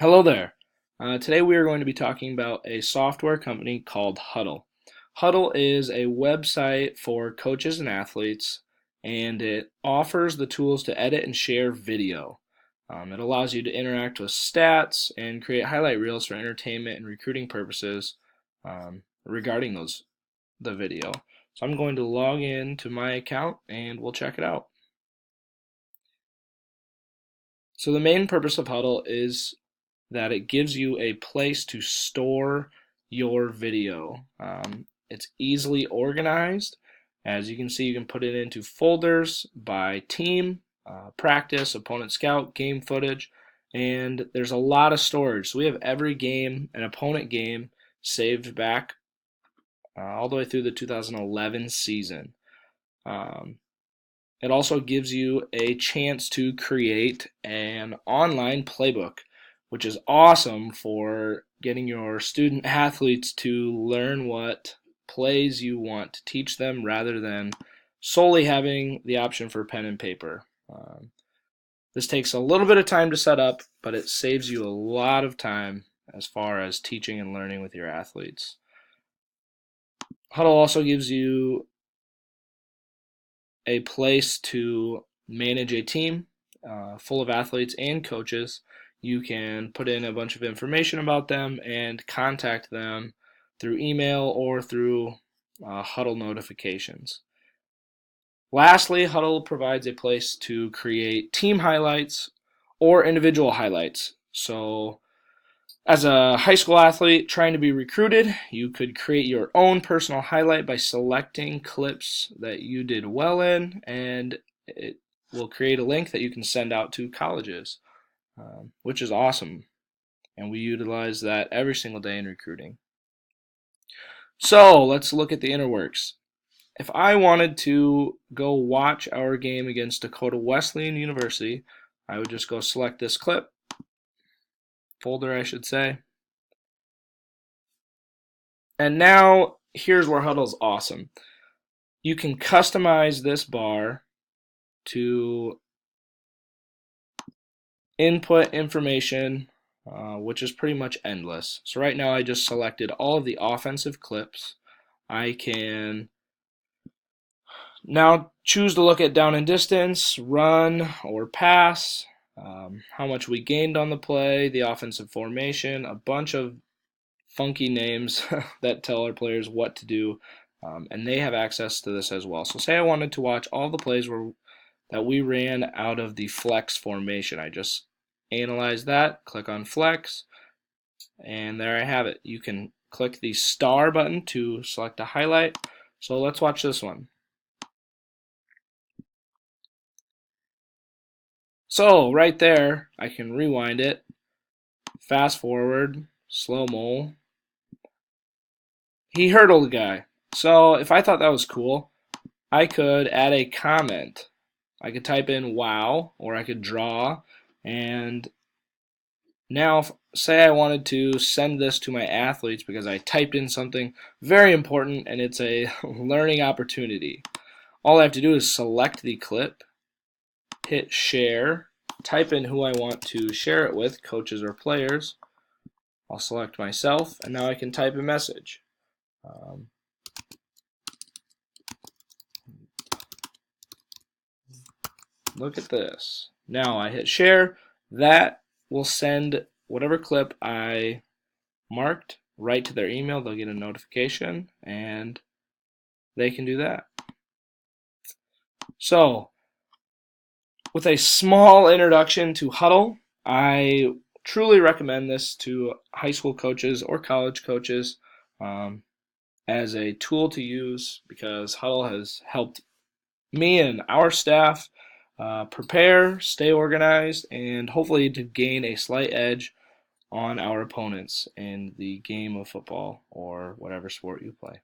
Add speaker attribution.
Speaker 1: Hello there. Today we are going to be talking about a software company called Huddle. Huddle is a website for coaches and athletes, and it offers the tools to edit and share video. It allows you to interact with stats and create highlight reels for entertainment and recruiting purposes regarding the video. So I'm going to log in to my account and we'll check it out. So the main purpose of Huddle is that it gives you a place to store your video. It's easily organized. As you can see, you can put it into folders by team, practice, opponent scout, game footage, and there's a lot of storage. So we have every game, an opponent game, saved back all the way through the 2011 season. Um, it also gives you a chance to create an online playbook, which is awesome for getting your student athletes to learn what plays you want to teach them rather than solely having the option for pen and paper. This takes a little bit of time to set up, but it saves you a lot of time as far as teaching and learning with your athletes. Huddle also gives you a place to manage a team full of athletes and coaches. You can put in a bunch of information about them and contact them through email or through Huddle notifications. Lastly, Huddle provides a place to create team highlights or individual highlights. So as a high school athlete trying to be recruited, you could create your own personal highlight by selecting clips that you did well in, and it will create a link that you can send out to colleges, which is awesome. And we utilize that every single day in recruiting. So let's look at the inner works. If I wanted to go watch our game against Dakota Wesleyan University, I would just go select this clip, folder I should say. And now here's where Huddle's awesome. You can customize this bar to input information, which is pretty much endless. So right now I just selected all of the offensive clips. I can now choose to look at down and distance, run or pass, how much we gained on the play, the offensive formation, a bunch of funky names that tell our players what to do, and they have access to this as well. So say I wanted to watch all the plays that we ran out of the flex formation. I just analyze that, click on flex, and there I have it. You can click the star button to select a highlight. So let's watch this one. So right there, I can rewind it, fast forward, slow-mo. He hurdled the guy. So if I thought that was cool, I could add a comment. I could type in wow, or I could draw, and now say I wanted to send this to my athletes because I typed in something very important and it's a learning opportunity. All I have to do is select the clip, hit share, type in who I want to share it with, coaches or players. I'll select myself, and now I can type a message. Look at this. Now I hit share. That will send whatever clip I marked right to their email. They'll get a notification, and they can do that. So, with a small introduction to Huddle, I truly recommend this to high school coaches or college coaches as a tool to use because Huddle has helped me and our staff prepare, stay organized, and hopefully to gain a slight edge on our opponents in the game of football or whatever sport you play.